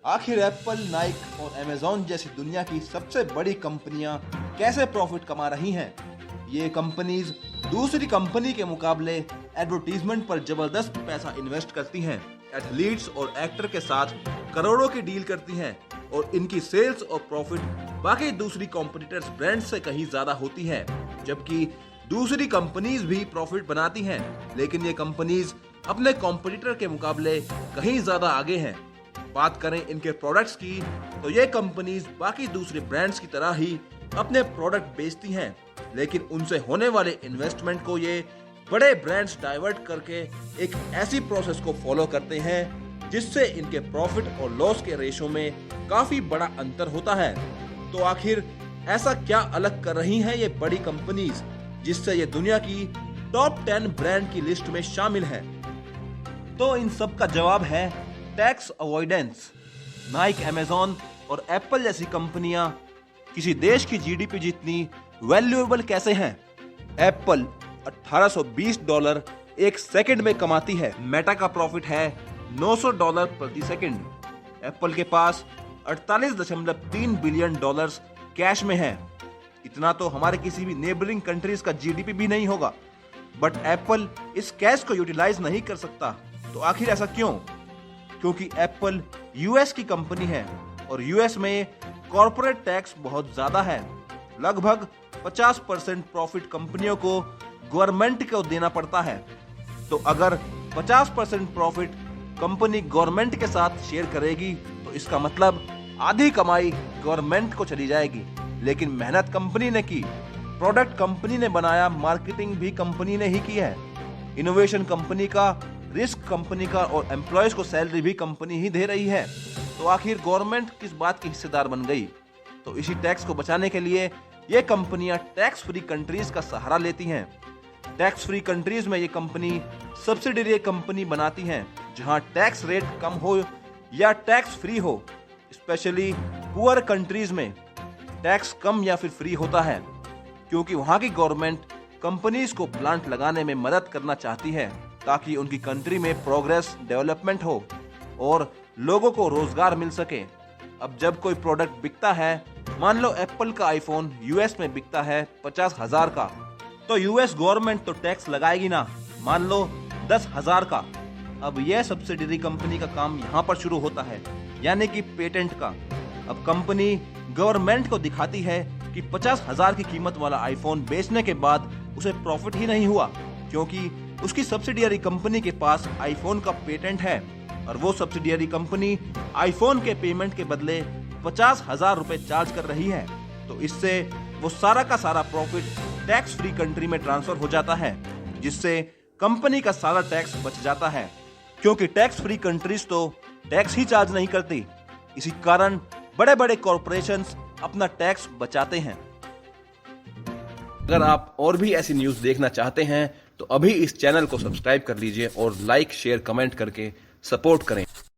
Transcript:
आखिर एप्पल, नाइक और अमेजॉन जैसी दुनिया की सबसे बड़ी कंपनियां कैसे प्रॉफिट कमा रही हैं? ये कंपनीज दूसरी कंपनी के मुकाबले एडवर्टीजमेंट पर जबरदस्त पैसा इन्वेस्ट करती हैं, एथलीट्स और एक्टर के साथ करोड़ों की डील करती हैं और इनकी सेल्स और प्रॉफिट बाकी दूसरी कॉम्पिटिटर्स ब्रांड्स से कहीं ज्यादा होती है। जबकि दूसरी कंपनीज भी प्रॉफिट बनाती हैं, लेकिन ये कंपनीज अपने कॉम्पिटिटर के मुकाबले कहीं ज्यादा आगे हैं। बात करें इनके प्रोडक्ट्स की, तो ये कंपनीज बाकी दूसरे ब्रांड्स की तरह ही अपने प्रोडक्ट बेचती हैं, लेकिन उनसे होने वाले इन्वेस्टमेंट को ये बड़े ब्रांड्स डाइवर्ट करके एक ऐसी प्रोसेस को फॉलो करते हैं जिससे इनके प्रॉफिट और लॉस के रेशो में काफी बड़ा अंतर होता है। तो आखिर ऐसा क्या अलग कर रही हैं ये बड़ी कंपनीज जिससे ये दुनिया की टॉप 10 ब्रांड की लिस्ट में शामिल है? तो इन सब का जवाब है टैक्स अवॉइडेंस। नाइक, अमेजॉन और एप्पल जैसी कंपनियां किसी देश की जीडीपी जितनी वैल्यूएबल कैसे हैं? एप्पल $1820 एक सेकंड में कमाती है। मेटा का प्रॉफिट है $900 प्रति सेकंड। एप्पल के पास $48.3 बिलियन कैश में है। इतना तो हमारे किसी भी नेबरिंग कंट्रीज का जीडीपी भी नहीं होगा, बट एप्पल इस कैश को यूटिलाइज नहीं कर सकता। तो आखिर ऐसा क्यों? क्योंकि एप्पल यूएस की कंपनी है और यूएस में कॉर्पोरेट टैक्स बहुत ज्यादा है। लगभग 50% प्रॉफिट कंपनियों को गवर्नमेंट को देना पड़ता है। तो अगर 50% प्रॉफिट कंपनी गवर्नमेंट के साथ शेयर करेगी तो इसका मतलब आधी कमाई गवर्नमेंट को चली जाएगी। लेकिन मेहनत कंपनी ने की, प्रोडक्ट कंपनी ने बनाया, मार्केटिंग भी कंपनी ने ही की है, इनोवेशन कंपनी का, रिस्क कंपनी का और एम्प्लॉयज को सैलरी भी कंपनी ही दे रही है। तो आखिर गवर्नमेंट किस बात की हिस्सेदार बन गई? तो इसी टैक्स को बचाने के लिए ये कंपनियां टैक्स फ्री कंट्रीज का सहारा लेती हैं। टैक्स फ्री कंट्रीज में ये कंपनी सब्सिडरी कंपनी बनाती हैं जहां टैक्स रेट कम हो या टैक्स फ्री हो। स्पेशली पुअर कंट्रीज में टैक्स कम या फिर फ्री होता है, क्योंकि वहां की गवर्नमेंट कंपनीज को प्लांट लगाने में मदद करना चाहती है ताकि उनकी कंट्री में प्रोग्रेस, डेवलपमेंट हो और लोगों को रोजगार मिल सके। अब जब कोई प्रोडक्ट बिकता है, मान लो एप्पल का आईफोन यूएस में बिकता है 50,000 का, तो यूएस गवर्नमेंट तो टैक्स लगाएगी ना, मान लो 10,000 का। अब यह सब्सिडरी कंपनी का काम यहाँ पर शुरू होता है, यानी कि पेटेंट का। अब कंपनी गवर्नमेंट को दिखाती है कि 50,000 की कीमत वाला आईफोन बेचने के बाद उसे प्रॉफिट ही नहीं हुआ, क्योंकि उसकी सब्सिडियरी कंपनी के पास आईफोन का पेटेंट है और वो सब्सिडियरी कंपनी आईफोन के पेमेंट के बदले 50,000 रुपए चार्ज कर रही है। तो इससे वो सारा का सारा प्रॉफिट टैक्स फ्री कंट्री में ट्रांसफर हो जाता है, जिससे कंपनी का सारा टैक्स बच जाता है, क्योंकि टैक्स फ्री कंट्रीज तो टैक्स ही चार्ज नहीं करती। इसी कारण बड़े बड़े कॉरपोरेशंस अपना टैक्स बचाते हैं। अगर आप और भी ऐसी न्यूज देखना चाहते हैं तो अभी इस चैनल को सब्सक्राइब कर लीजिए और लाइक, शेयर, कमेंट करके सपोर्ट करें।